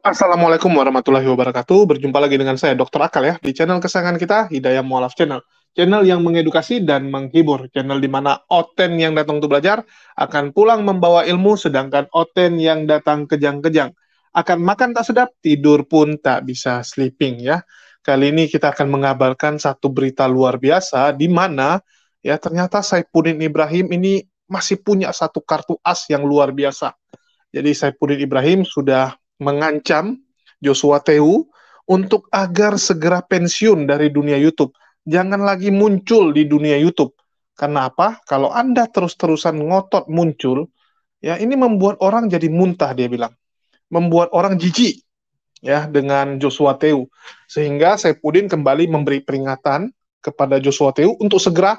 Assalamualaikum warahmatullahi wabarakatuh. Berjumpa lagi dengan saya, Dr. Akal ya, di channel kesayangan kita, Hidayah Mualaf Channel. Channel yang mengedukasi dan menghibur. Channel di mana Oten yang datang untuk belajar akan pulang membawa ilmu, sedangkan Oten yang datang kejang-kejang akan makan tak sedap, tidur pun tak bisa sleeping ya. Kali ini kita akan mengabarkan satu berita luar biasa, di mana ya ternyata Saifuddin Ibrahim ini masih punya satu kartu as yang luar biasa. Jadi Saifuddin Ibrahim sudah mengancam Joshua Tehu untuk agar segera pensiun dari dunia YouTube. Jangan lagi muncul di dunia YouTube. Karena apa? Kalau Anda terus-terusan ngotot muncul, ya ini membuat orang jadi muntah, dia bilang. Membuat orang jijik ya dengan Joshua Tehu. Sehingga Saifuddin kembali memberi peringatan kepada Joshua Tehu untuk segera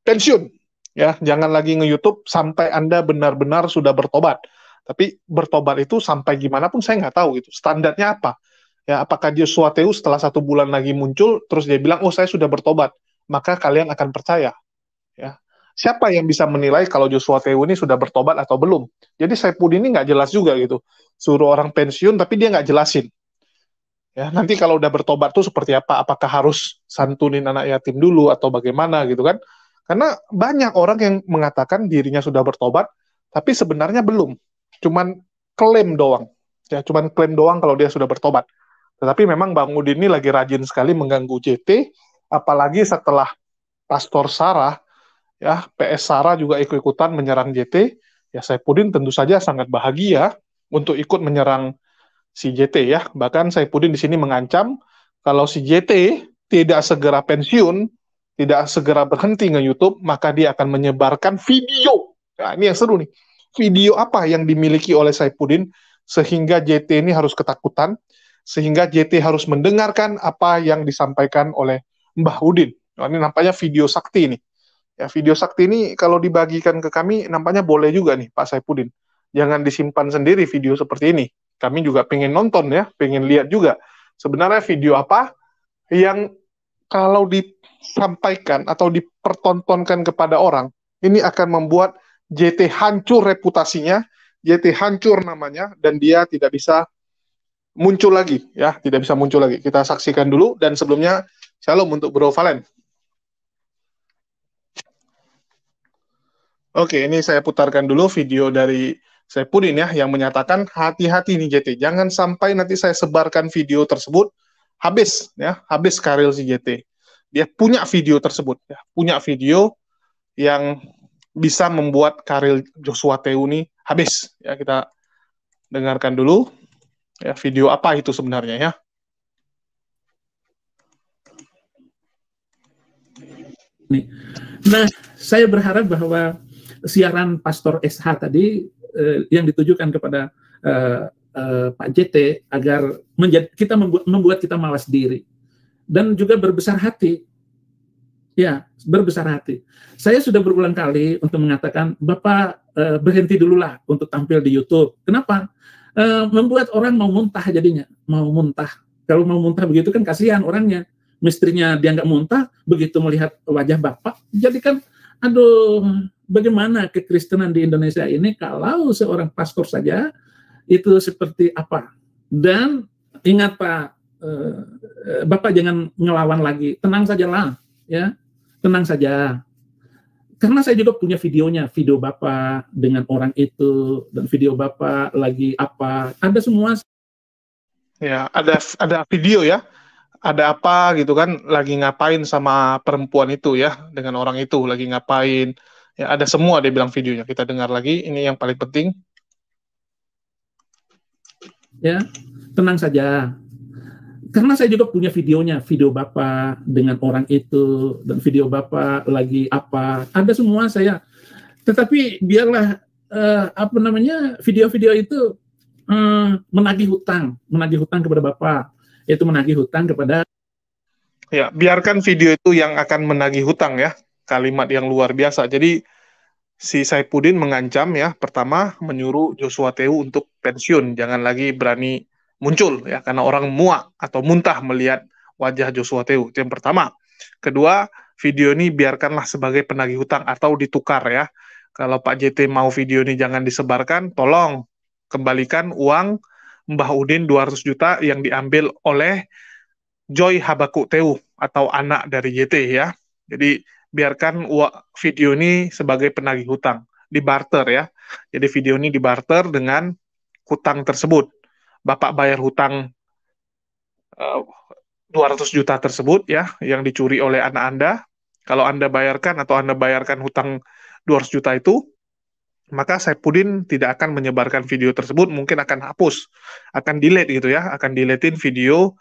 pensiun. Ya, jangan lagi nge-YouTube sampai Anda benar-benar sudah bertobat. Tapi bertobat itu sampai gimana pun saya nggak tahu gitu. Standarnya apa? Ya, apakah Joshua Tehu setelah 1 bulan lagi muncul, terus dia bilang, oh saya sudah bertobat, maka kalian akan percaya. Ya. Siapa yang bisa menilai kalau Joshua Tehu ini sudah bertobat atau belum? Jadi Saifuddin ini nggak jelas juga gitu. Suruh orang pensiun, tapi dia nggak jelasin. Ya, nanti kalau udah bertobat tuh seperti apa? Apakah harus santunin anak yatim dulu atau bagaimana gitu kan? Karena banyak orang yang mengatakan dirinya sudah bertobat, tapi sebenarnya belum. Cuman klaim doang. Ya, cuman klaim doang kalau dia sudah bertobat. Tetapi memang Bang Udin ini lagi rajin sekali mengganggu JT, apalagi setelah Pastor Sarah, ya PS Sarah juga ikut-ikutan menyerang JT. Ya Saifuddin tentu saja sangat bahagia untuk ikut menyerang si JT ya. Bahkan Saifuddin di sini mengancam kalau si JT tidak segera pensiun, tidak segera berhenti nge-YouTube, maka dia akan menyebarkan video. Nah, ini yang seru nih. Video apa yang dimiliki oleh Saifuddin sehingga JT ini harus ketakutan, sehingga JT harus mendengarkan apa yang disampaikan oleh Mbah Udin. Nah, ini nampaknya video sakti ini. Ya, video sakti ini kalau dibagikan ke kami nampaknya boleh juga nih Pak Saifuddin. Jangan disimpan sendiri video seperti ini. Kami juga pengen nonton ya, pengen lihat juga. Sebenarnya video apa yang kalau disampaikan atau dipertontonkan kepada orang, ini akan membuat JT hancur reputasinya, JT hancur namanya, dan dia tidak bisa muncul lagi ya, tidak bisa muncul lagi. Kita saksikan dulu, dan sebelumnya shalom untuk Bro Valen. Oke, ini saya putarkan dulu video dari Saifuddin ya, yang menyatakan hati-hati nih JT, jangan sampai nanti saya sebarkan video tersebut, habis ya, habis karir si JT. Dia punya video tersebut ya, punya video yang bisa membuat karir Joshua Tehu ini habis ya. Kita dengarkan dulu ya, video apa itu sebenarnya ya. Nah, saya berharap bahwa siaran Pastor SH tadi yang ditujukan kepada Pak JT agar kita membuat kita malas diri dan juga berbesar hati. Ya, berbesar hati. Saya sudah berulang kali untuk mengatakan, Bapak berhenti dululah untuk tampil di YouTube. Kenapa? Membuat orang mau muntah jadinya, mau muntah. Kalau mau muntah begitu kan kasihan orangnya. Mistrinya dia nggak muntah, begitu melihat wajah Bapak, jadi kan, aduh, bagaimana kekristenan di Indonesia ini kalau seorang pastor saja itu seperti apa? Dan ingat Pak, Bapak jangan ngelawan lagi, tenang sajalah, ya, tenang saja. Karena saya juga punya videonya, video Bapak dengan orang itu, dan video Bapak lagi apa, ada semua. Ya, ada video ya. Ada apa gitu kan, lagi ngapain sama perempuan itu ya, dengan orang itu lagi ngapain ya, ada semua dia bilang videonya. Kita dengar lagi, ini yang paling penting ya, tenang saja, karena saya juga punya videonya, video Bapak dengan orang itu, dan video Bapak lagi apa, ada semua saya. Tetapi biarlah video-video itu menagih hutang kepada Bapak, yaitu menagih hutang kepada. ya. Biarkan video itu yang akan menagih hutang ya, kalimat yang luar biasa. Jadi si Saifuddin mengancam ya, pertama menyuruh Joshua Tehu untuk pensiun, jangan lagi berani muncul ya, karena orang muak atau muntah melihat wajah Joshua Tehu. Itu yang pertama. Kedua, video ini biarkanlah sebagai penagih hutang atau ditukar ya. Kalau Pak JT mau video ini jangan disebarkan, tolong kembalikan uang Mbah Udin 200 juta yang diambil oleh Joy Habakuk Teu atau anak dari YT ya. Jadi biarkan video ini sebagai penagih hutang, dibarter ya. Jadi video ini dibarter dengan hutang tersebut. Bapak bayar hutang 200 juta tersebut ya, yang dicuri oleh anak Anda. Kalau Anda bayarkan atau Anda bayarkan hutang 200 juta itu, maka Saipudin tidak akan menyebarkan video tersebut, mungkin akan hapus, akan delete gitu ya, akan deletein video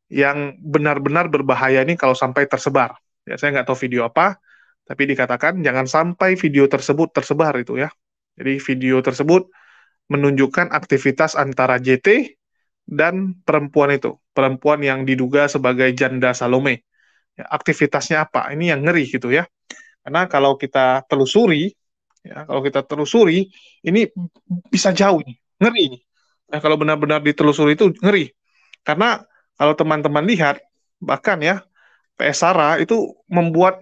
yang benar-benar berbahaya ini kalau sampai tersebar. Ya, saya nggak tahu video apa, tapi dikatakan jangan sampai video tersebut tersebar itu ya. Jadi video tersebut menunjukkan aktivitas antara JT dan perempuan itu, perempuan yang diduga sebagai janda Salome. Ya, aktivitasnya apa? Ini yang ngeri gitu ya. Karena kalau kita telusuri, ya, kalau kita telusuri, ini bisa jauh nih, ngeri nih. Nah, kalau benar-benar ditelusuri itu ngeri. Karena kalau teman-teman lihat, bahkan ya, PS Sarah itu membuat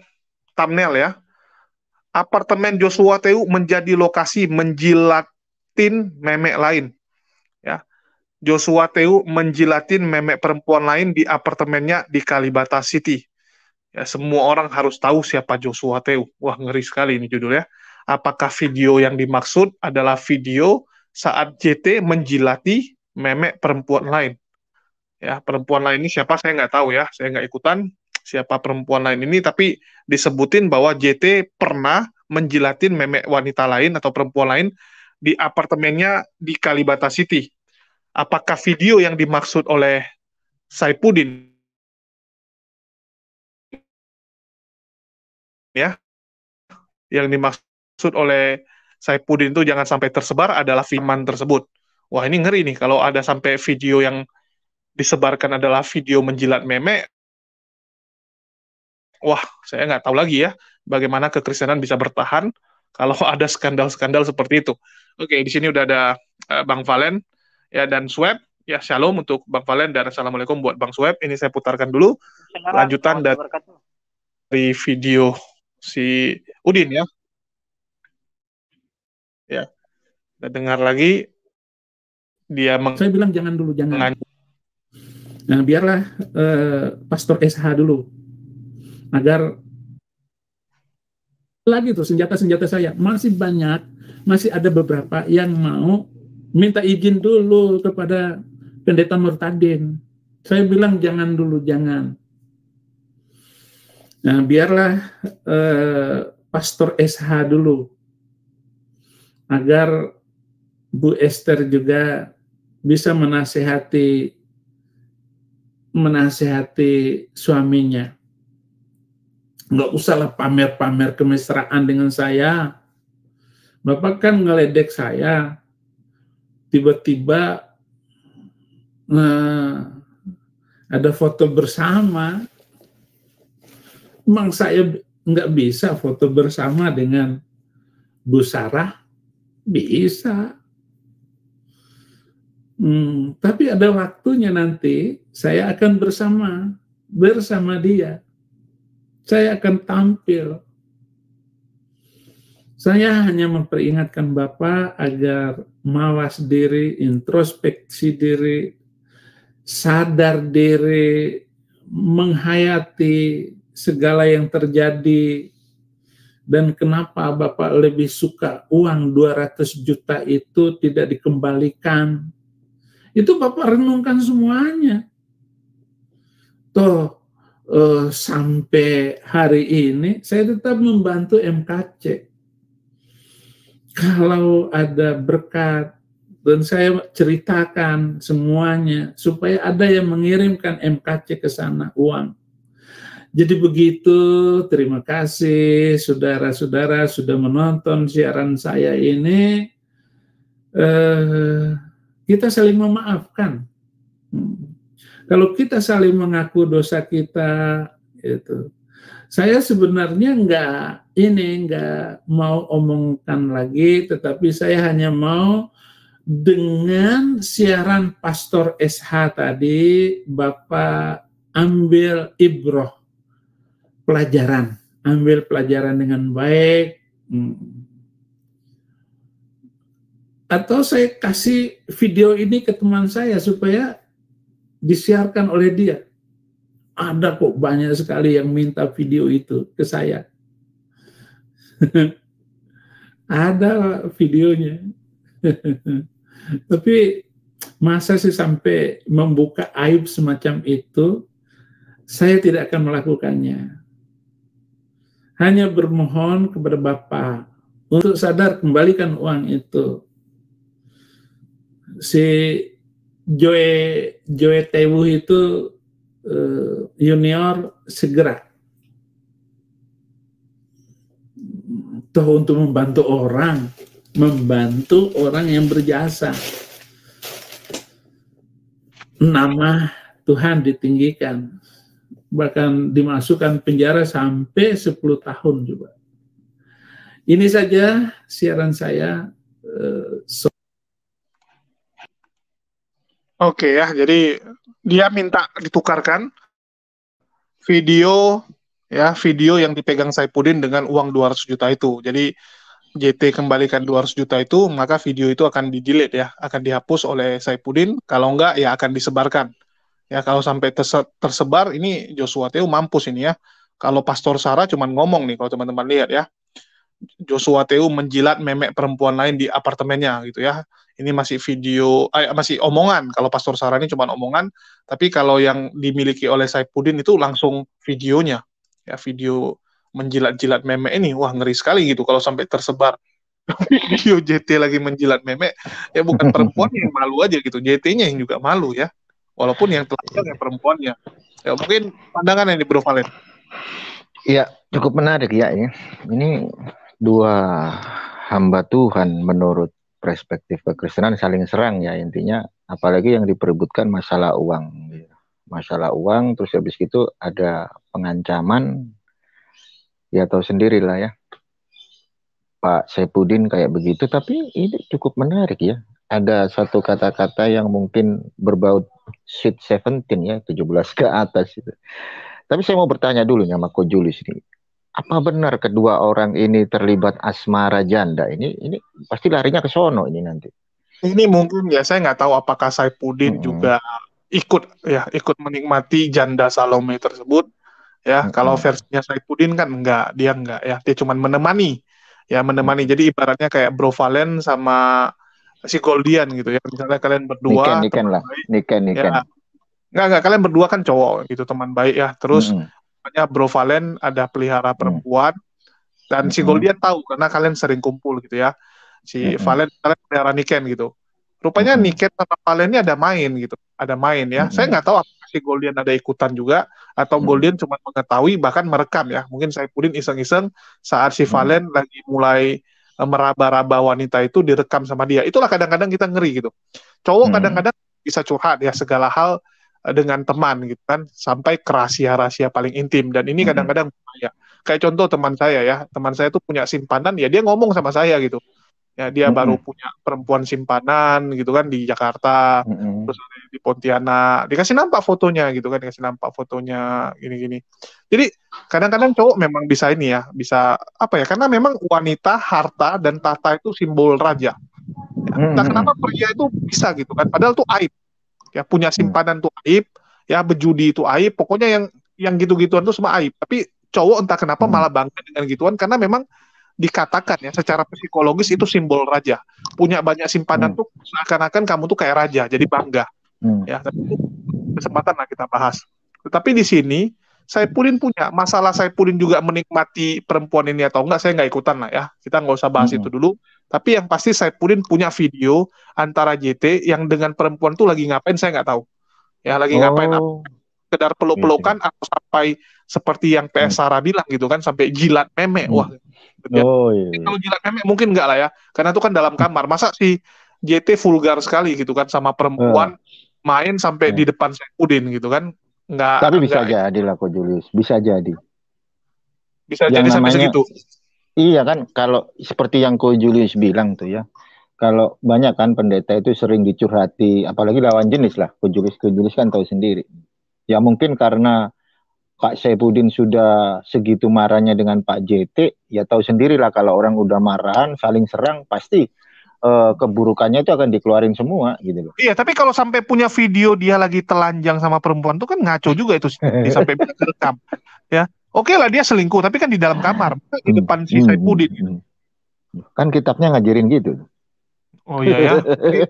thumbnail ya, apartemen Joshua Teu menjadi lokasi menjilatin memek lain. Ya, Joshua Teu menjilatin memek perempuan lain di apartemennya di Kalibata City. Ya, semua orang harus tahu siapa Joshua Teu. Wah, ngeri sekali ini judulnya. Apakah video yang dimaksud adalah video saat JT menjilati memek perempuan lain? Ya, perempuan lain ini siapa saya nggak tahu ya. Saya nggak ikutan siapa perempuan lain ini, tapi disebutin bahwa JT pernah menjilatin memek wanita lain atau perempuan lain di apartemennya di Kalibata City. Apakah video yang dimaksud oleh Saipudin ya, yang dimaksud oleh Saipudin itu jangan sampai tersebar adalah filman tersebut. Wah, ini ngeri nih kalau ada sampai video yang disebarkan adalah video menjilat memek. Wah, saya nggak tahu lagi ya bagaimana kekristenan bisa bertahan kalau ada skandal-skandal seperti itu. Oke, di sini udah ada Bang Valen ya dan Sweb. Ya, shalom untuk Bang Valen dan assalamualaikum buat Bang Sweb. Ini saya putarkan dulu lanjutan dari video si Udin ya. Ya, dan dengar lagi dia saya bilang jangan dulu, jangan. Nah, biarlah Pastor SH dulu agar lagi tuh senjata-senjata saya masih banyak, masih ada beberapa yang mau minta izin dulu kepada pendeta Murtadin. Saya bilang jangan dulu, jangan. Nah, biarlah Pastor SH dulu agar Bu Esther juga bisa menasehati suaminya. Nggak usahlah pamer-pamer kemesraan dengan saya. Bapak kan ngeledek saya. Tiba-tiba ada foto bersama. Emang saya nggak bisa foto bersama dengan Bu Sarah? Bisa. Tapi ada waktunya nanti saya akan bersama dia. Saya akan tampil. Saya hanya memperingatkan Bapak agar mawas diri, introspeksi diri, sadar diri, menghayati segala yang terjadi, dan kenapa Bapak lebih suka uang 200 juta itu tidak dikembalikan. Itu Bapak renungkan semuanya. Toh sampai hari ini saya tetap membantu MKC. Kalau ada berkat dan saya ceritakan semuanya supaya ada yang mengirimkan MKC ke sana uang. Jadi begitu, terima kasih saudara-saudara sudah menonton siaran saya ini. Kita saling memaafkan. Kalau kita saling mengaku dosa kita, itu. Saya sebenarnya nggak mau omongkan lagi, tetapi saya hanya mau dengan siaran Pastor SH tadi, Bapak ambil ibroh, ambil pelajaran dengan baik. Atau saya kasih video ini ke teman saya supaya disiarkan oleh dia. Ada kok banyak sekali yang minta video itu ke saya. Ada videonya. Tapi masa sih sampai membuka aib semacam itu, saya tidak akan melakukannya. Hanya bermohon kepada Bapa untuk sadar kembalikan uang itu. Si Joe Tewu itu junior segera toh untuk membantu orang yang berjasa. Nama Tuhan ditinggikan, bahkan dimasukkan penjara sampai 10 tahun juga. Ini saja siaran saya. Oke ya, jadi dia minta ditukarkan video yang dipegang Saipudin dengan uang 200 juta itu. Jadi JT kembalikan 200 juta itu, maka video itu akan di-delete ya, akan dihapus oleh Saipudin. Kalau enggak ya akan disebarkan. Ya kalau sampai tersebar, ini Joshua Teu mampus ini ya. Kalau Pastor Sarah cuma ngomong nih, kalau teman-teman lihat ya. Joshua Teu menjilat memek perempuan lain di apartemennya gitu ya. Ini masih video, masih omongan. Kalau Pastor Sarah ini cuma omongan, tapi kalau yang dimiliki oleh Saipudin itu langsung videonya. Ya, video menjilat-jilat memek ini, wah ngeri sekali gitu kalau sampai tersebar. Video JT lagi menjilat memek, ya bukan perempuan yang malu aja gitu, JT-nya yang juga malu ya. Walaupun yang telanjang yang perempuannya. Ya mungkin pandangan yang di Bro Valen. Ya, cukup menarik ya. Ini dua hamba Tuhan menurut perspektif kekristenan saling serang ya intinya, apalagi yang diperebutkan masalah uang. Masalah uang, terus habis itu ada pengancaman, ya tahu sendirilah ya. Pak Saipudin kayak begitu, tapi ini cukup menarik ya. Ada satu kata-kata yang mungkin berbau sweet 17 ya, 17 ke atas itu. Tapi saya mau bertanya dulu ya sama Ko Julius ini. Apa benar kedua orang ini terlibat asmara janda? Ini pasti larinya ke sono ini nanti. Ini mungkin ya, saya nggak tahu apakah Saipudin juga ikut menikmati janda Salome tersebut. Ya, kalau versinya Saipudin kan dia enggak ya, dia cuma menemani. Ya, menemani. Jadi ibaratnya kayak Bro Valen sama si Goldian gitu ya. Misalnya kalian berdua Niken lah. Niken. Ya, Enggak, kalian berdua kan cowok gitu, teman baik ya. Terus makanya Bro Valen ada pelihara perempuan dan si Goldian tahu karena kalian sering kumpul gitu ya. Si Valen kalian pelihara Niken gitu. Rupanya Niken sama Valen ini ada main gitu. Ada main ya. Saya nggak tahu apakah si Goldian ada ikutan juga atau Goldian cuma mengetahui bahkan merekam ya. Mungkin Saipudin iseng-iseng saat si Valen lagi mulai meraba-raba wanita itu direkam sama dia. Itulah kadang-kadang kita ngeri gitu. Cowok kadang-kadang bisa curhat ya segala hal dengan teman gitu kan, sampai ke rahasia-rahasia paling intim, dan ini kadang-kadang bahaya. Kayak contoh teman saya tuh punya simpanan ya, dia ngomong sama saya gitu ya, dia baru punya perempuan simpanan gitu kan di Jakarta, terus di Pontianak, dikasih nampak fotonya gitu kan, gini-gini. Jadi kadang-kadang cowok memang bisa ini ya, bisa apa ya, karena memang wanita, harta dan tahta itu simbol raja ya. Nah kenapa pria itu bisa gitu kan, padahal tuh aib ya, punya simpanan tuh aib ya, berjudi itu aib, pokoknya yang gitu-gituan tuh semua aib. Tapi cowok entah kenapa malah bangga dengan gituan, karena memang dikatakan ya secara psikologis itu simbol raja. Punya banyak simpanan tuh seakan-akan kamu tuh kayak raja, jadi bangga ya. Tapi itu kesempatan lah kita bahas. Tetapi di sini Saipudin punya masalah, Saipudin juga menikmati perempuan ini atau enggak, saya nggak ikutan lah ya, kita nggak usah bahas itu dulu. Tapi yang pasti Saipudin punya video antara JT yang dengan perempuan tuh lagi ngapain, saya nggak tahu ya, lagi ngapain, sekedar peluk-pelukan atau sampai seperti yang PS Sarah bilang gitu kan, sampai jilat memek. Wah kalau jilat memek mungkin enggak lah ya, karena itu kan dalam kamar. Masa si JT vulgar sekali gitu kan sama perempuan, main sampai di depan Saipudin gitu kan. Tapi bisa jadi lah Ko Julius, bisa jadi yang jadi sampai segitu. Iya kan, kalau seperti yang Ko Julius bilang tuh ya, kalau banyak kan pendeta itu sering dicurhati, apalagi lawan jenis lah. Ko Julius kan tahu sendiri. Ya mungkin karena Pak Saipudin sudah segitu marahnya dengan Pak JT, ya tahu sendirilah kalau orang udah marahan, saling serang, pasti keburukannya itu akan dikeluarin semua gitu loh. Iya, tapi kalau sampai punya video dia lagi telanjang sama perempuan tuh kan ngaco juga itu sampai bisa kerekam. Ya, oke lah dia selingkuh, tapi kan di dalam kamar, di depan si Saipudin. Kan kitabnya ngajarin gitu. Oh iya ya. Jadi,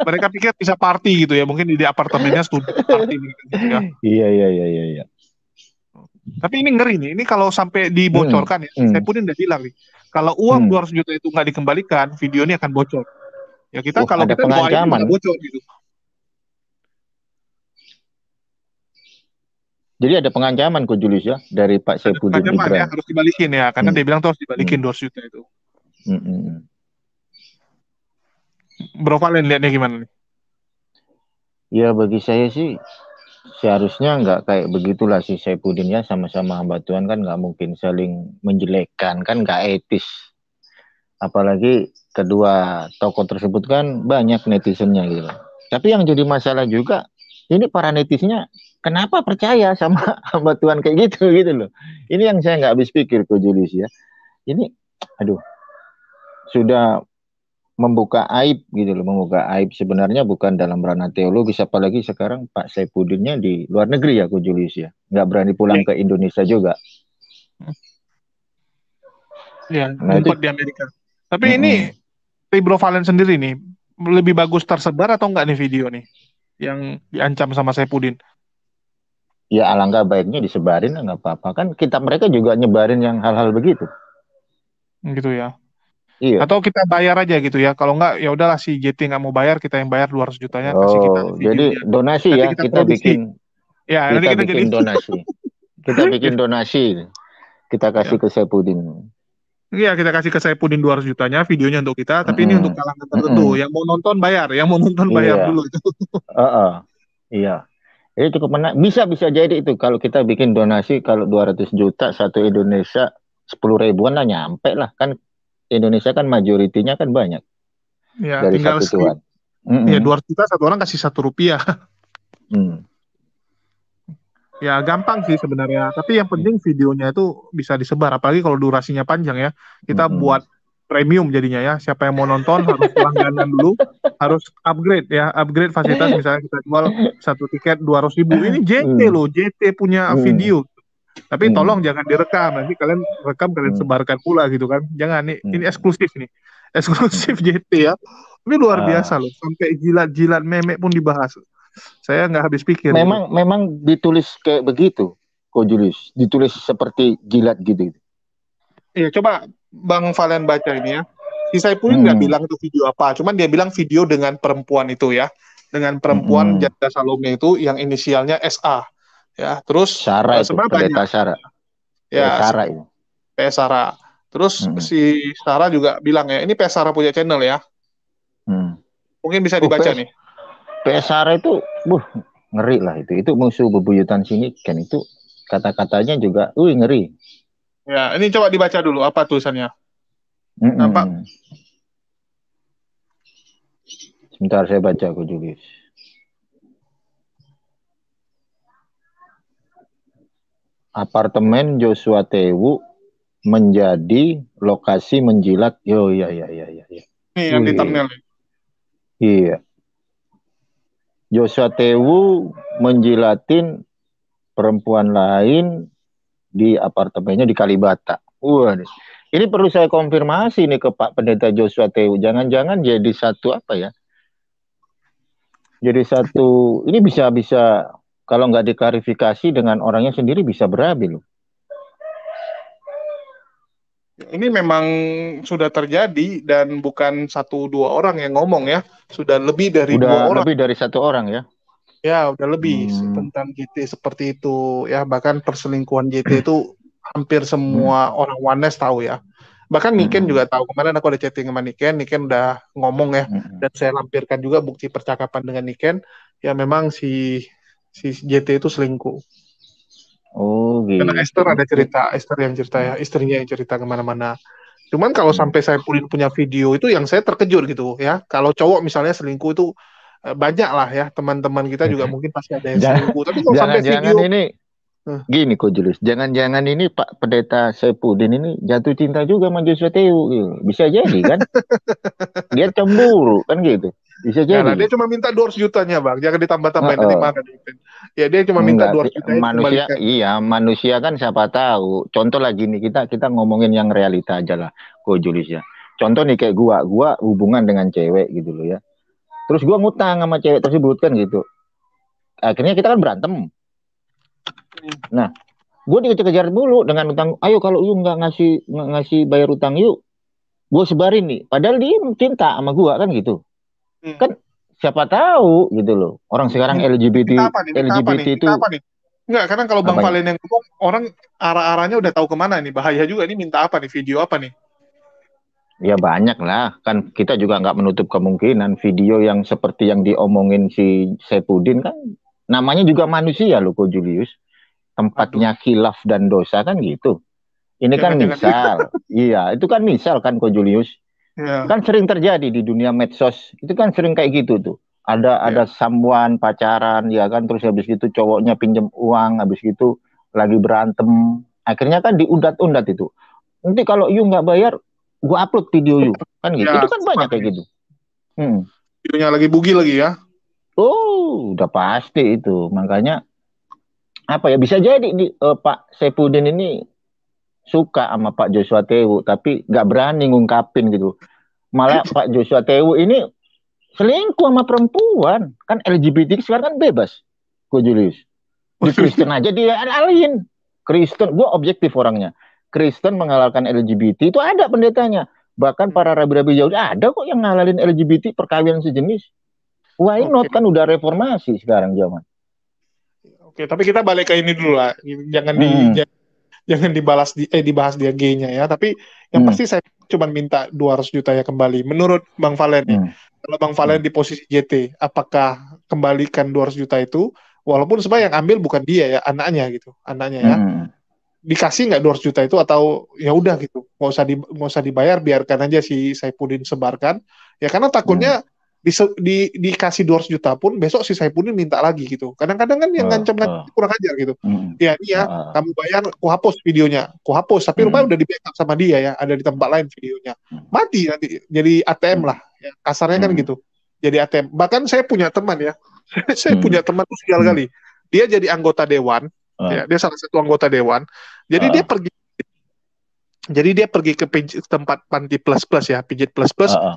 mereka pikir bisa party gitu ya, mungkin di apartemennya studi party gitu ya. Iya. Tapi ini ngeri nih, ini kalau sampai dibocorkan ya, Saipudin udah bilang nih, kalau uang 200 juta itu nggak dikembalikan, video ini akan bocor. Ya kita kalau ada kita doain pengancaman. bisa bocor gitu. Jadi ada pengancaman kok Julius ya dari Pak Saipudin Pengancaman ya, Ibrahim. harus dibalikin ya, karena dia bilang tuh harus dibalikin 200 juta itu. Bro Valen lihatnya gimana nih? Ya bagi saya sih seharusnya nggak kayak begitulah si Saipudin ya, sama-sama hamba Tuhan kan nggak mungkin saling menjelekkan, kan nggak etis. Apalagi kedua tokoh tersebut kan banyak netizennya gitu. Tapi yang jadi masalah juga ini para netizennya kenapa percaya sama hamba Tuhan kayak gitu loh. Ini yang saya nggak habis pikir kok Julius ya. Ini aduh sudah membuka aib gitu loh, membuka aib sebenarnya bukan dalam ranah teologis, apalagi sekarang Pak Saipudinnya di luar negeri ya, Ko Julius ya, nggak berani pulang ke Indonesia juga. Ya, ngumpet di Amerika. Tapi ini Bro Valen sendiri nih, lebih bagus tersebar atau enggak nih video nih, yang diancam sama Saipudin? Ya alangkah baiknya disebarin, nggak apa-apa kan, kita mereka juga nyebarin yang hal-hal begitu. Gitu ya. Iya. Atau kita bayar aja gitu ya. Kalau enggak ya udahlah si JT nggak mau bayar, kita yang bayar 200 jutanya kasih kita videonya. Jadi donasi nanti ya, kita bikin. Ya, kita bikin donasi. Kita bikin donasi. Kita kasih ke Saipudin. Iya, kita kasih ke Saipudin 200 jutanya, videonya untuk kita, tapi ini untuk kalangan tertentu. Yang mau nonton bayar, bayar dulu itu. Iya. Ini cukup menarik. Bisa jadi itu kalau kita bikin donasi, kalau 200 juta satu Indonesia 10 ribuan lah nyampe lah, kan Indonesia kan majoritinya kan banyak. Ya, dari tinggal satu Tuhan. Ya 200 juta satu orang kasih 1 rupiah. Ya gampang sih sebenarnya, tapi yang penting videonya itu bisa disebar, apalagi kalau durasinya panjang ya. Kita buat premium jadinya ya. Siapa yang mau nonton harus langganan dulu, harus upgrade fasilitas, misalnya kita jual satu tiket 200.000. Ini JT loh, JT punya video. Tapi tolong jangan direkam, nanti kalian rekam kalian sebarkan pula gitu kan. Jangan, ini eksklusif nih. Eksklusif JT ya. Ini luar biasa loh, sampai jilat-jilat memek pun dibahas. Saya nggak habis pikir. Memang ditulis kayak begitu, Ko Julius. Ditulis seperti jilat gitu. Iya, coba Bang Valen baca ini ya. Si Saipudin nggak bilang itu video apa, cuman dia bilang video dengan perempuan itu ya, dengan perempuan Janda Salome itu yang inisialnya SA. Ya, terus Sarah itu, pendeta Sarah. Ya, Sarah itu. PS Sarah. Terus si Sarah juga bilang ya, ini PS Sarah punya channel ya. Mungkin bisa dibaca nih. PS Sarah itu, ngeri lah itu. Itu musuh bebuyutan sini kan, itu kata-katanya juga, ngeri. Ya, ini coba dibaca dulu apa tulisannya. Nampak? Sebentar saya baca, Ko Julius. Apartemen Joshua Tewu menjadi lokasi menjilat. Iya. Ini yang di thumbnail. Iya. Joshua Tewu menjilatin perempuan lain di apartemennya di Kalibata. Ini perlu saya konfirmasi nih ke Pak Pendeta Joshua Tewu. Jangan-jangan jadi satu apa ya? Jadi satu, ini bisa kalau nggak diklarifikasi dengan orangnya sendiri bisa berabi loh. Ini memang sudah terjadi dan bukan 1-2 orang yang ngomong ya, sudah lebih dari 2 orang. Lebih dari 1 orang ya. Ya, udah lebih tentang JT seperti itu ya, bahkan perselingkuhan JT itu hampir semua orang Oneness tahu ya. Bahkan Niken juga tahu. Kemarin aku ada chatting sama Niken udah ngomong ya, dan saya lampirkan juga bukti percakapan dengan Niken, ya memang si JT itu selingkuh. Oh gitu. Karena Esther ada cerita, istrinya yang cerita kemana-mana. Cuman kalau sampai Saipudin punya video itu yang saya terkejut gitu ya. Kalau cowok misalnya selingkuh itu banyak lah ya, teman-teman kita juga mungkin pasti ada yang selingkuh. Tapi kalau sampai video Gini kok Julius, jangan-jangan ini Pak Pendeta Saipudin ini jatuh cinta juga sama Joshua Teu gitu. Bisa jadi kan? Dia cemburu kan gitu. Bisa Ya lah, jadi. dia cuma minta 200 jutanya, Bang. Jangan ditambah-tambahin nanti Heeh. marah. Ya, dia cuma minta Enggak, 200 juta itu manusia, kembalikan. iya, manusia kan siapa tahu. Contoh lagi nih, kita ngomongin yang realita aja lah, kok Julius ya. Contoh nih kayak gua hubungan dengan cewek gitu loh ya. Terus gua ngutang sama cewek tersebut kan gitu. Akhirnya kita kan berantem. Nah, gue dikejar-kejar dulu dengan utang. Ayo kalau you nggak ngasih bayar utang yuk, gue sebarin nih. Padahal dia cinta sama gue kan gitu. Hmm. Kan siapa tahu gitu loh. Orang sekarang Minta apa nih? Minta apa nih? LGBT Minta itu apa nih? Enggak, karena kalau Bang apanya? Valen yang ngomong, orang arah-arahnya udah tahu kemana nih. Bahaya juga nih, minta apa nih? Video apa nih? Ya banyak lah. Kan kita juga nggak menutup kemungkinan video yang seperti yang diomongin si Saipudin kan namanya juga manusia loh, kok Julius. Aduh, Tempatnya khilaf dan dosa kan gitu. Ini kan jangan-jangan dia. misal, iya itu kan misal kan kok Julius. Ya, Kan sering terjadi di dunia medsos itu kan sering kayak gitu tuh, ada ya. someone pacaran ya kan, terus habis itu cowoknya pinjem uang, habis itu lagi berantem, akhirnya kan diundat-undat itu, nanti kalau you nggak bayar gua upload video you kan gitu, itu Ya, kan banyak kayak nih. gitu. Hmm. Videonya lagi bugi lagi ya. Oh udah pasti itu, makanya apa ya, bisa jadi nih Pak Saipudin ini suka sama Pak Joshua Tewu tapi nggak berani ngungkapin gitu, malah Pak Joshua Tewu ini selingkuh sama perempuan. Kan LGBT sekarang kan bebas. Gue Julius. Di Kristen aja dia alihin. Kristen, gue objektif orangnya. Kristen menghalalkan LGBT itu ada pendetanya. Bahkan para rabi-rabi Yahudi ada kok yang ngalalin LGBT perkawinan sejenis. Why Oke, not, kan udah reformasi sekarang zaman. oke. Tapi kita balik ke ini dulu lah. Jangan Hmm, jangan dibahas dia gay-nya ya. Tapi yang hmm, pasti saya cuma minta 200 juta ya kembali. Menurut Bang Valen nih, hmm, kalau Bang Valen hmm, di posisi JT, apakah kembalikan 200 juta itu, walaupun sebenarnya yang ambil bukan dia ya, anaknya ya, hmm, dikasih nggak 200 juta itu atau ya udah gitu, nggak usah dibayar, biarkan aja si Saipudin sebarkan. Ya karena hmm. takutnya dikasih 200 juta pun besok si Saipudin minta lagi gitu. Kadang-kadang kan yang Uh, ngancam-ngancam uh, kurang ajar gitu. hmm, Ya iya, uh, kamu bayar, aku hapus videonya, aku hapus. Tapi rupanya hmm, udah di backup sama dia ya, ada di tempat lain videonya. Mati nanti, jadi ATM hmm, lah. Ya, kasarnya kan hmm, gitu. Jadi ATM. Bahkan saya punya teman ya, saya hmm, punya teman tuh sial kali. Dia jadi anggota dewan, uh, ya, dia salah satu anggota dewan. Jadi dia uh, pergi, ke tempat panti plus plus ya, pijit plus plus, uh,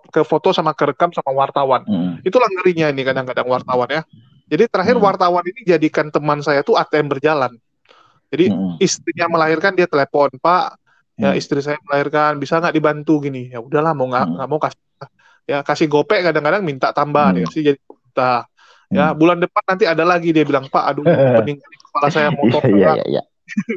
ke foto sama kerekam sama wartawan. hmm, Itulah ngerinya ini kadang-kadang wartawan ya. Jadi terakhir hmm, wartawan ini jadikan teman saya tuh ATM berjalan. Jadi hmm, istrinya melahirkan, dia telepon, Pak, ya hmm, istri saya melahirkan, bisa nggak dibantu gini? Ya udahlah, mau hmm, nggak mau kasih, ya kasih gopek, kadang-kadang minta tambah, hmm. dikasih jadi juta. Ya Hmm. bulan depan nanti ada lagi, dia bilang, Pak, aduh pening kali kepala saya, motor Iya, iya, berat, iya, iya.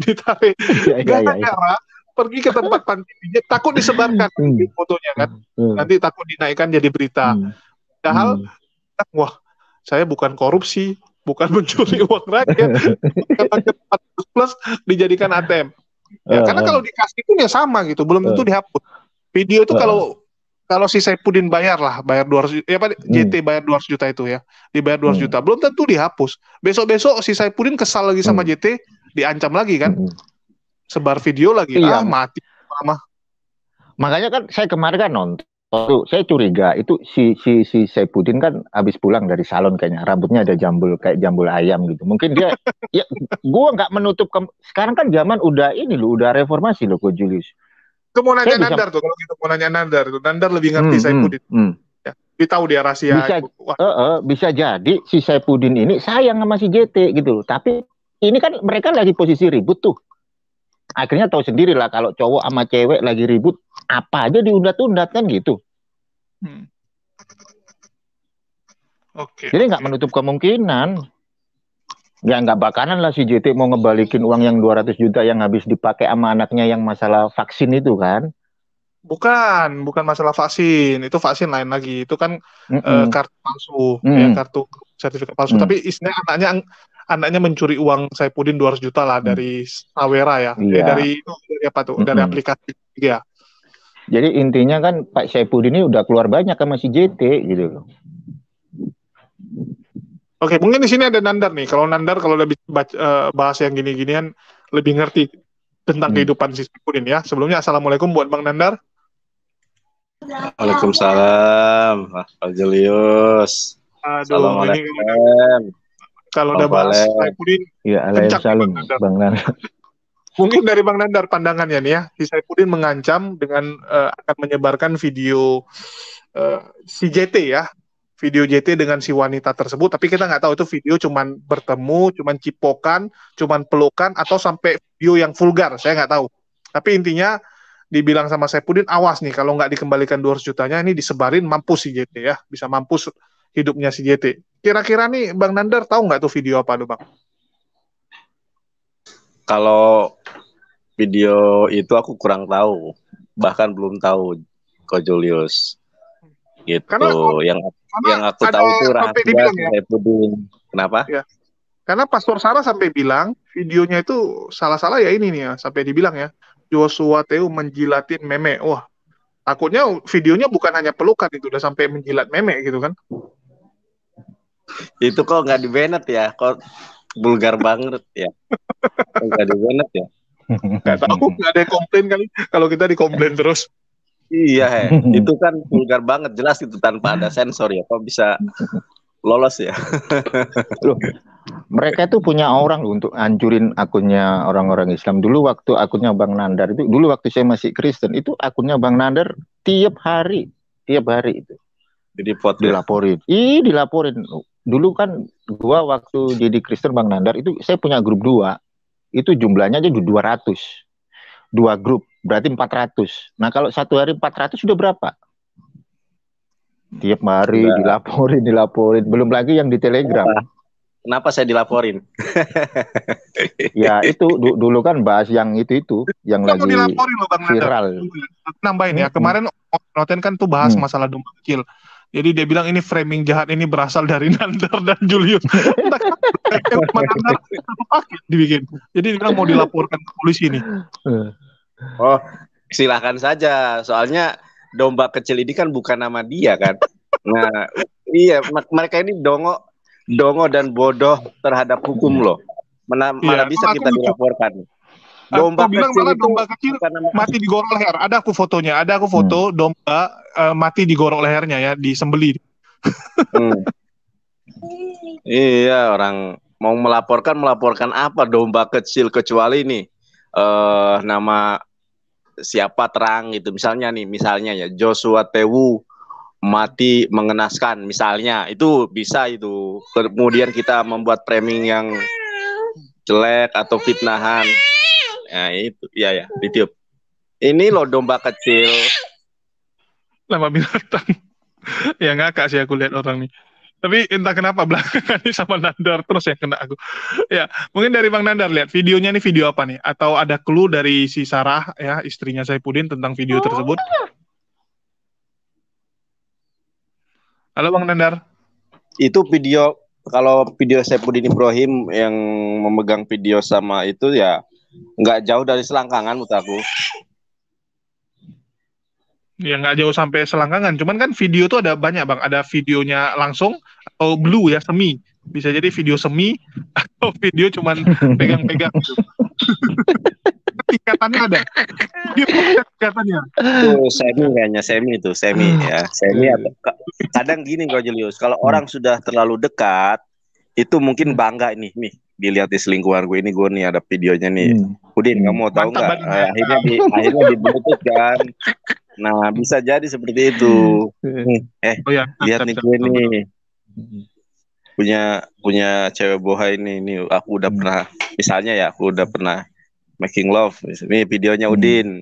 ditarik, Iya, iya, iya, iya. gara-gara pergi ke tempat panti pijat, takut disebarkan Hmm. fotonya kan, Hmm. nanti takut dinaikkan jadi berita. Hmm. Padahal, Hmm. wah, saya bukan korupsi, bukan mencuri uang rakyat, rakyat plus dijadikan ATM. Ya, karena kalau dikasih pun ya sama gitu, belum tentu dihapus. Video itu kalau kalau si Saipudin bayar 200 ya Pak, Hmm. JT bayar 200 juta itu ya, dibayar 200 Hmm. juta, belum tentu dihapus. Besok-besok si Saipudin kesal lagi sama Hmm. JT, diancam lagi kan, Hmm. sebar video lagi, Iya, mati mama. makanya kan saya kemarin kan nonton tuh, saya curiga itu si Saipudin kan habis pulang dari salon kayaknya, rambutnya ada jambul kayak jambul ayam gitu. Mungkin dia ya, gua nggak menutup sekarang kan zaman udah ini loh, udah reformasi loh kok Julius. Itu mau Saya nanya bisa Nandar tuh, kalau gitu mau nanya Nandar tuh, Nandar lebih ngerti Saipudin. Ya, dia tahu dia rahasia bisa itu. Wah, bisa jadi si Saipudin ini sayang sama si JT gitu, tapi ini kan mereka lagi posisi ribut tuh, akhirnya tahu sendiri lah kalau cowok sama cewek lagi ribut apa aja diundat-undat kan gitu. Oke. Jadi nggak menutup kemungkinan ya, nggak bakalan lah si JT mau ngebalikin uang yang 200 juta yang habis dipakai sama anaknya yang masalah vaksin itu kan. Bukan masalah vaksin. Itu vaksin lain lagi. Itu kan Mm-mm. kartu palsu, ya, Mm-mm. kartu sertifikat palsu. Mm. Tapi istilahnya anaknya mencuri uang Saipudin 200 juta lah Mm. dari Sawera ya. Iya. Dari apa tuh? Dari Mm-mm. aplikasi ya. Jadi intinya kan Pak Saipudin ini udah keluar banyak sama si JT gitu loh. Oke, mungkin di sini ada Nandar nih. Kalau Nandar kalau lebih bahas yang gini-ginian lebih ngerti tentang kehidupan si Saipudin ya. Sebelumnya assalamualaikum buat Bang Nandar. Waalaikumsalam, Pak Julius. Aduh, ini kalau udah bahas Saipudin, ya, Waalaikumsalam, Bang Nandar. Mungkin dari Bang Nandar pandangannya nih ya, si Saipudin mengancam dengan akan menyebarkan video si JT ya, video JT dengan si wanita tersebut, tapi kita nggak tahu itu video cuman bertemu, cuman cipokan, cuman pelukan, atau sampai video yang vulgar, saya nggak tahu. Tapi intinya dibilang sama Saipudin, awas nih kalau nggak dikembalikan 200 jutanya, ini disebarin mampus si JT ya, bisa mampus hidupnya si JT. Kira-kira nih Bang Nandar tahu nggak tuh video apa tuh Bang? Kalau video itu aku kurang tahu, bahkan belum tahu Ko Julius. Gitu. Karena yang aku tahu itu rahasia Saipudin. Kenapa? Ya. Karena Pastor Sarah sampai bilang videonya itu salah-salah ya ini nih ya, sampai dibilang ya Joshua Teu menjilatin meme. Wah, takutnya videonya bukan hanya pelukan, itu udah sampai menjilat meme gitu kan? Itu kok nggak di-banned ya? Kok vulgar banget ya? Nggak di-banned ya? Nggak tahu, nggak ada yang komplain kali. Kalau kita dikomplain terus. Iya, itu kan vulgar banget, jelas itu tanpa ada sensor ya. Kok bisa lolos ya? Loh, mereka itu punya orang untuk hancurin akunnya orang-orang Islam. Dulu waktu akunnya Bang Nandar itu, dulu waktu saya masih Kristen, itu akunnya Bang Nandar tiap hari itu. Dilaporin. Dilaporin. Dulu kan gua waktu jadi Kristen Bang Nandar itu saya punya grup 2. Itu jumlahnya aja 200. 2 grup, berarti 400. Nah, kalau satu hari 400 sudah berapa? Tiap hari dilaporin. Belum lagi yang di Telegram. Kenapa saya dilaporin? Ya itu dulu kan bahas yang itu yang lagi loh, Bang viral. Nambahin ya, kemarin Noten kan tuh bahas masalah domba kecil. Jadi dia bilang ini framing jahat ini berasal dari Nandar dan Julius. Nandar dibikin. Jadi dia bilang mau dilaporkan ke polisi nih. Oh, silakan saja. Soalnya domba kecil ini kan bukan nama dia kan. Nah, iya, mereka ini dongo dan bodoh terhadap hukum loh. Malah bisa kita dilaporkan. Domba kecil malah domba kecil mati digorok leher. Ada aku fotonya, foto domba mati digorok lehernya ya, disembeli. Iya, orang mau melaporkan apa domba kecil, kecuali nih nama siapa terang gitu. Misalnya ya Joshua Teu mati mengenaskan misalnya, itu bisa itu. Kemudian kita membuat framing yang jelek atau fitnahan. Nah itu ya ditiup. Ini loh domba kecil. Nama binatang. Ya ngakak sih aku lihat orang nih. Tapi entah kenapa belakangan ini sama Nandar terus yang kena aku. Ya, mungkin dari Bang Nandar lihat videonya nih video apa nih? Atau ada clue dari si Sarah ya, istrinya Saipudin tentang video tersebut? Halo Bang Nandar. Itu video, kalau video Saipudin Ibrahim yang memegang video sama itu ya nggak jauh dari selangkangan menurut aku. Ya nggak jauh sampai selangkangan, cuman kan video tuh ada banyak Bang, ada videonya langsung atau blue ya, semi. Bisa jadi video semi atau video cuman pegang-pegang gitu. Tingkatannya ada. Tingkatannya. Tuh semi ya. Semi atau kadang gini Ko Julius, kalau orang sudah terlalu dekat itu mungkin bangga nih dilihat di selingkuhan gue nih ada videonya nih. Udin kamu mau tahu nggak? Akhirnya di Bluetooth kan. Nah bisa jadi seperti itu. Lihat nih gue nih punya cewek bohai ini aku udah pernah, misalnya ya aku udah pernah making love. Ini videonya Udin.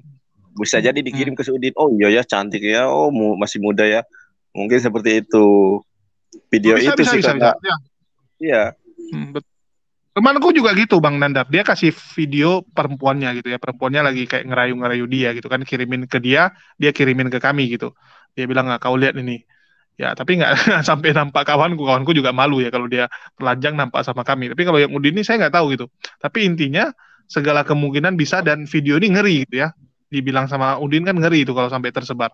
Bisa jadi dikirim ke Udin. Oh iya ya, cantik ya. Oh masih muda ya. Mungkin seperti itu. Video itu sih bisa. Iya. Temanku juga gitu Bang Nandar, dia kasih video perempuannya gitu ya, perempuannya lagi kayak ngerayu-ngerayu dia gitu kan, kirimin ke dia kirimin ke kami gitu. Dia bilang nggak, kau lihat ini. Ya tapi nggak sampai nampak kawanku juga malu ya kalau dia telanjang nampak sama kami. Tapi kalau yang Udin ini saya nggak tahu gitu. Tapi intinya segala kemungkinan bisa, dan video ini ngeri gitu ya. Dibilang sama Udin kan ngeri itu kalau sampai tersebar.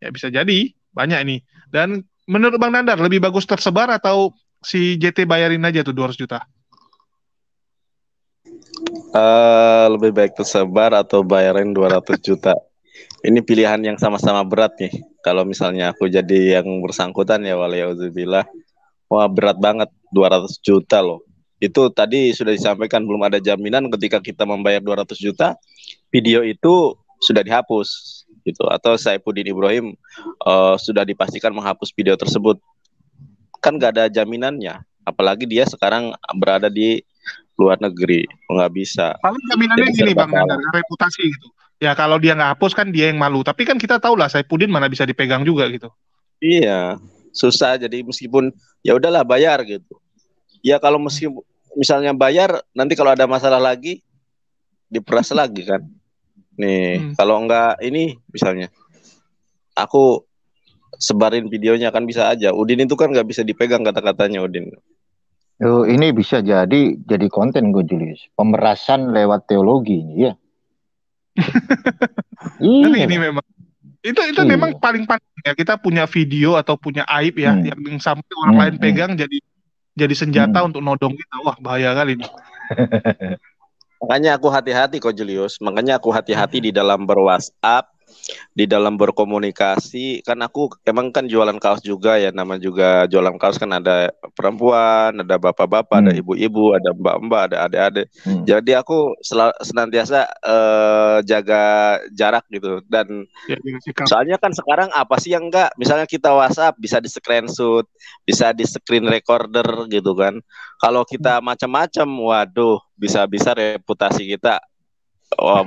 Ya bisa jadi banyak ini. Dan menurut Bang Nandar lebih bagus tersebar atau si JT bayarin aja tuh 200 juta? Lebih baik tersebar atau bayarin 200 juta. Ini pilihan yang sama-sama berat nih. Kalau misalnya aku jadi yang bersangkutan ya waliyauzubillah. Wah berat banget 200 juta loh. Itu tadi sudah disampaikan belum ada jaminan ketika kita membayar 200 juta, video itu sudah dihapus gitu. Atau Saifuddin Ibrahim sudah dipastikan menghapus video tersebut. Kan nggak ada jaminannya. Apalagi dia sekarang berada di luar negeri, nggak bisa. Paling jaminannya Jadi gini serba Bang Nandar, salah. reputasi gitu. Ya kalau dia nggak hapus kan dia yang malu. Tapi kan kita tahu lah Saifuddin mana bisa dipegang juga gitu. Iya, susah. Jadi meskipun ya udahlah bayar gitu. Ya kalau misalnya bayar, nanti kalau ada masalah lagi diperas lagi kan. Nih, kalau enggak ini misalnya aku sebarin videonya kan bisa aja. Udin itu kan nggak bisa dipegang kata-katanya Udin. Oh, ini bisa jadi konten gue Julius. Pemerasan lewat teologi ini ya. Tapi Iya. ini memang itu Iya. memang paling penting ya, kita punya video atau punya aib ya yang sampai orang lain pegang jadi senjata untuk nodong kita. Wah, bahaya kali ini. Makanya aku hati-hati kok Julius. Makanya aku hati-hati di dalam ber-WhatsApp, di dalam berkomunikasi. Kan aku emang kan jualan kaos juga ya. Nama juga jualan kaos kan ada perempuan, ada bapak-bapak, ada ibu-ibu, ada mbak-mbak, ada adik-adik. Jadi aku senantiasa jaga jarak gitu. Dan soalnya kan sekarang apa sih yang enggak? Misalnya kita WhatsApp bisa di screenshot, bisa di screen recorder gitu kan. Kalau kita macam-macam, waduh, bisa-bisa reputasi kita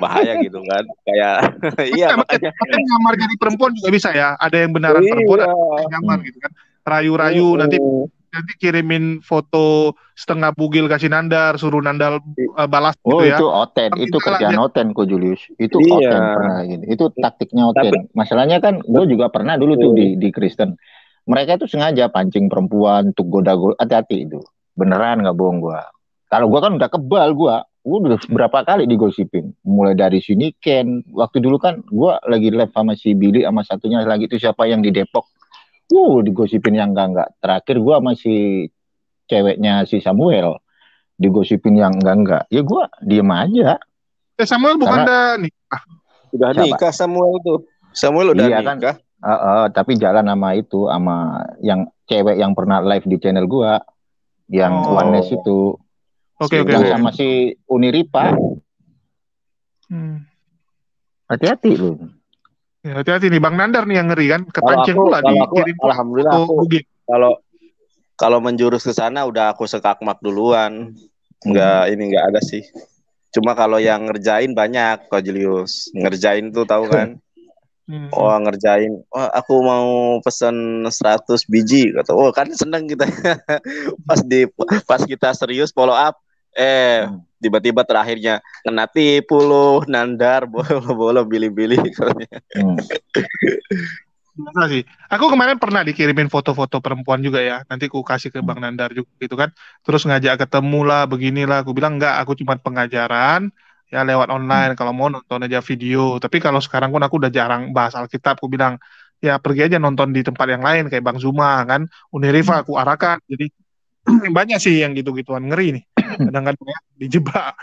bahaya gitu kan. Kayak iya makanya nyamar jadi perempuan juga bisa ya. Ada yang beneran perempuan, ada yang nyamar gitu kan. Rayu-rayu nanti kirimin foto setengah bugil kasih Nandar, suruh Nandar balas gitu ya. Itu oten, itu kerjaan oten kok Julius. Itu oten pernah gitu. Itu taktiknya oten. Masalahnya kan gue juga pernah dulu tuh di Kristen. Mereka itu sengaja pancing perempuan untuk goda-goda. Hati-hati itu. Beneran nggak bohong gue. Kalau gue kan udah kebal gue udah berapa kali digosipin. Mulai dari sini Ken. Waktu dulu kan gue lagi live sama si Billy sama satunya lagi itu siapa yang di Depok. Digosipin yang enggak. Terakhir gue masih ceweknya si Samuel digosipin yang enggak. Ya gue diem aja. Samuel bukan udah nikah. Udah nikah Samuel tuh. Samuel udah nikah. Kan, tapi jalan sama itu sama yang cewek yang pernah live di channel gue yang Oneness itu. Oke. Yang sama si Uniripa. Hati-hati lu. Ya, hati-hati nih Bang Nandar nih yang ngeri kan, kepancing pula dikirim alhamdulillah aku kalau menjurus ke sana udah aku sekakmak duluan. Enggak ada sih. Cuma kalau yang ngerjain banyak kok Julius. Ngerjain tuh tahu kan? Ngerjain. Wah, aku mau pesen 100 biji kata. Kan seneng kita. pas kita serius follow up tiba-tiba terakhirnya kena tipu lo Nandar bolo bili-bili biasa sih. Aku kemarin pernah dikirimin foto-foto perempuan juga ya. Nanti aku kasih ke Bang Nandar juga gitu kan. Terus ngajak ketemu lah, beginilah. Aku bilang enggak, aku cuma pengajaran ya lewat online. Kalau mau nonton aja video. Tapi kalau sekarang pun aku udah jarang bahas Alkitab. Aku bilang ya pergi aja nonton di tempat yang lain kayak Bang Zuma kan. Unirifa aku arahkan. Jadi banyak sih yang gitu-gituan ngeri nih. Kadang-kadang ya dijebak.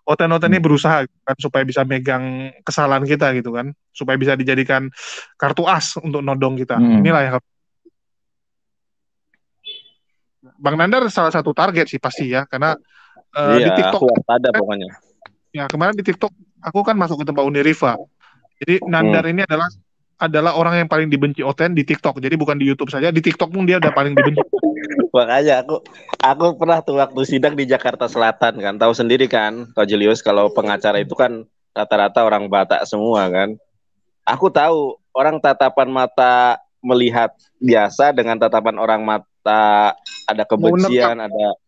Oten-oten ini berusaha kan, supaya bisa megang kesalahan kita gitu kan, supaya bisa dijadikan kartu as untuk nodong kita. Inilah yang Bang Nandar salah satu target sih pasti ya, karena di TikTok aku ada pokoknya. Ya kemarin di TikTok aku kan masuk ke tempat Unirifa. Jadi Nandar ini adalah orang yang paling dibenci Oten di TikTok. Jadi bukan di YouTube saja, di TikTok pun dia udah paling dibenci. Makanya aku pernah tuh waktu sidang di Jakarta Selatan kan, tahu sendiri kan, Kak Julius, kalau pengacara itu kan rata-rata orang Batak semua kan. Aku tahu orang tatapan mata melihat biasa dengan tatapan orang mata ada kebencian, ada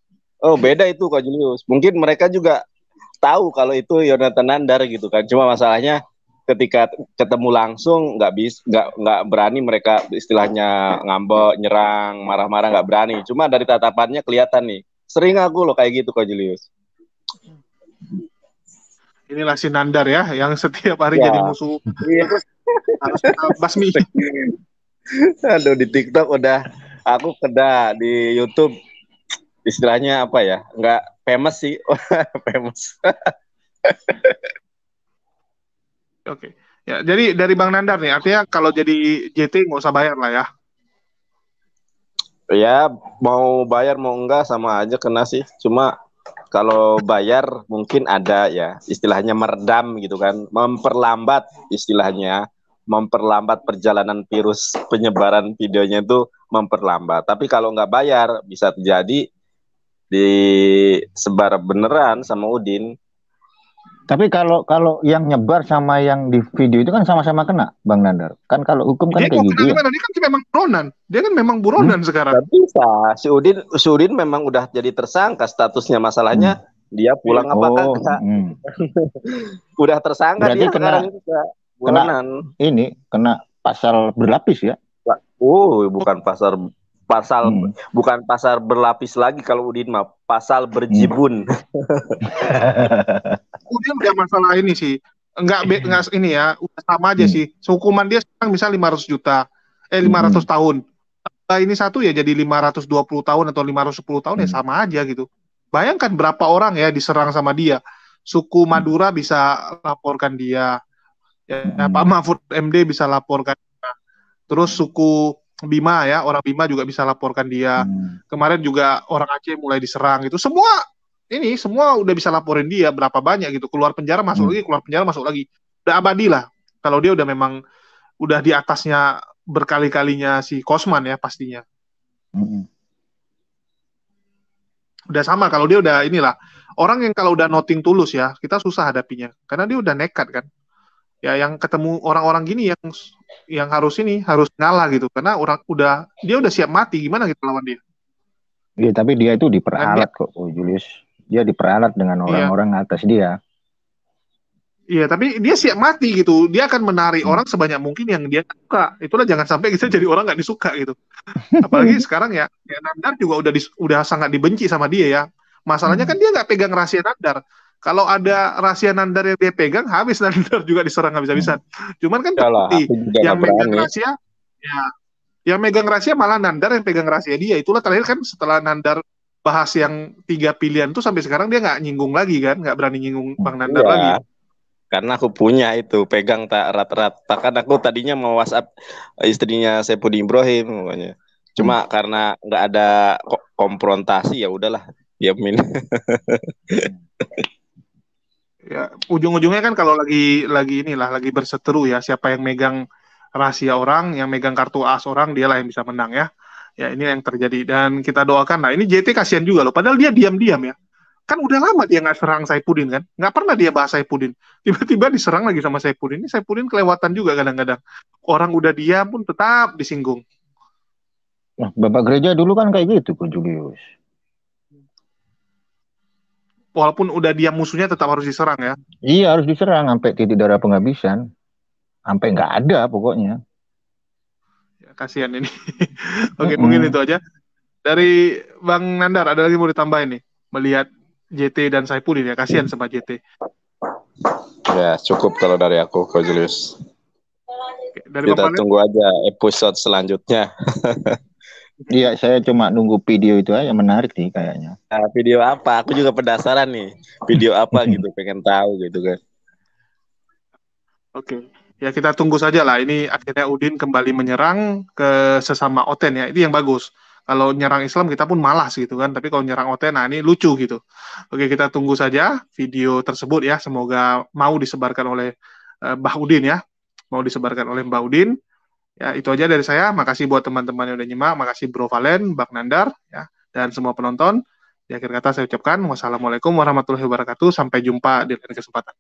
beda itu Kak Julius. Mungkin mereka juga tahu kalau itu Yonatan Nandar gitu kan. Cuma masalahnya ketika ketemu langsung nggak berani mereka istilahnya ngambek, nyerang, marah-marah nggak berani. Cuma dari tatapannya kelihatan nih. Sering aku loh kayak gitu Kak Julius. Inilah si Nandar ya, yang setiap hari jadi musuh. Harus kita basmi. Aduh, di TikTok udah aku kena, di YouTube istilahnya apa ya? Nggak famous sih, famous. Oke. Ya, jadi dari Bang Nandar nih, artinya kalau jadi JT nggak usah bayar lah ya. Ya mau bayar mau enggak sama aja kena sih. Cuma kalau bayar mungkin ada ya istilahnya meredam gitu kan, memperlambat istilahnya, memperlambat perjalanan virus penyebaran videonya itu memperlambat. Tapi kalau nggak bayar bisa terjadi disebar beneran sama Udin. Tapi kalau yang nyebar sama yang di video itu kan sama-sama kena, Bang Nandar. Kan kalau hukum kan Dia kayak mau gitu kena ya. gimana? Dia kan memang buronan. Dia kan memang buronan sekarang. Gak bisa. Si Udin memang udah jadi tersangka statusnya. Masalahnya dia pulang apa Oh, kagak. Udah tersangka berarti dia sekarang juga. kena Buronan. ini kena pasal berlapis ya. Bukan bukan pasal berlapis lagi kalau Udin mah, pasal berjibun. Udin udah masalah ini sih. Enggak ini ya, udah sama aja sih. Hukuman dia sekarang misal 500 juta. 500 tahun. Ini satu ya jadi 520 tahun atau 510 tahun ya sama aja gitu. Bayangkan berapa orang ya diserang sama dia. Suku Madura bisa laporkan dia. Ya, Pak Mahfud MD bisa laporkan dia. Terus suku Bima ya, orang Bima juga bisa laporkan dia. Kemarin juga orang Aceh mulai diserang gitu. Semua udah bisa laporin dia berapa banyak gitu. Keluar penjara masuk lagi, keluar penjara masuk lagi. Udah abadi lah. Kalau dia udah memang udah di atasnya berkali-kalinya si Kosman ya pastinya. Udah sama kalau dia udah inilah. Orang yang kalau udah nothing tulus ya, kita susah hadapinya. Karena dia udah nekat kan. Ya yang ketemu orang-orang gini yang harus ngalah gitu. Karena dia udah siap mati, gimana kita lawan dia? Iya, tapi dia itu diperalat kok, Julius. Dia diperalat dengan orang-orang atas dia. Iya, tapi dia siap mati gitu. Dia akan menarik orang sebanyak mungkin yang dia suka. Itulah jangan sampai kita jadi orang nggak disuka gitu. Apalagi sekarang ya Nandar juga udah sangat dibenci sama dia ya. Masalahnya kan dia nggak pegang rahasia Nandar. Kalau ada rahasia Nandar yang dia pegang, habis Nandar juga diserang habis-habisan. Cuman kan terbukti yang megang rahasia, ya, yang megang rahasia malah Nandar yang pegang rahasia dia. Itulah terakhir kan setelah Nandar bahas yang 3 pilihan itu sampai sekarang dia nggak nyinggung lagi kan, nggak berani nyinggung Bang Nandar lagi. Karena aku punya itu, pegang tak rata-rata. Kan aku tadinya mau WhatsApp istrinya Saipudin Ibrahim pokoknya. Cuma karena nggak ada konfrontasi ya udahlah, diamin. Ya, ujung-ujungnya kan kalau lagi berseteru ya, siapa yang megang rahasia orang, yang megang kartu as orang, dialah yang bisa menang ya. Ya, ini yang terjadi dan kita doakan. Nah, ini JT kasihan juga loh, padahal dia diam-diam ya. Kan udah lama dia nggak serang Saipudin kan, nggak pernah dia bahas Saipudin, tiba-tiba diserang lagi sama Saipudin. Ini Saipudin kelewatan juga kadang-kadang, orang udah diam pun tetap disinggung. Nah, Bapak gereja dulu kan kayak gitu Ko Julius. Walaupun udah diam musuhnya tetap harus diserang ya. Iya, harus diserang sampai titik darah penghabisan, sampai nggak ada pokoknya. Ya, kasihan ini. Oke, mungkin itu aja dari Bang Nandar. Ada lagi mau ditambahin nih melihat JT dan Saipudin ya, kasihan sama JT. Ya cukup kalau dari aku, Ko Julius. Dari kita tunggu aja episode selanjutnya. Iya, saya cuma nunggu video itu aja, menarik nih kayaknya. Nah, video apa? Aku juga penasaran nih. Video apa gitu, pengen tahu gitu kan. Oke. Ya kita tunggu saja lah. Ini akhirnya Udin kembali menyerang ke sesama Oten ya. Itu yang bagus. Kalau nyerang Islam kita pun malas gitu kan, tapi kalau nyerang Oten, nah ini lucu gitu. Oke, kita tunggu saja video tersebut ya, semoga mau disebarkan oleh Mbah Udin ya, mau disebarkan oleh Mbah Udin. Ya, itu aja dari saya, makasih buat teman-teman yang udah nyimak, makasih Bro Valen, Bang Nandar, ya, dan semua penonton. Di akhir kata saya ucapkan, wassalamualaikum warahmatullahi wabarakatuh, sampai jumpa di lain kesempatan.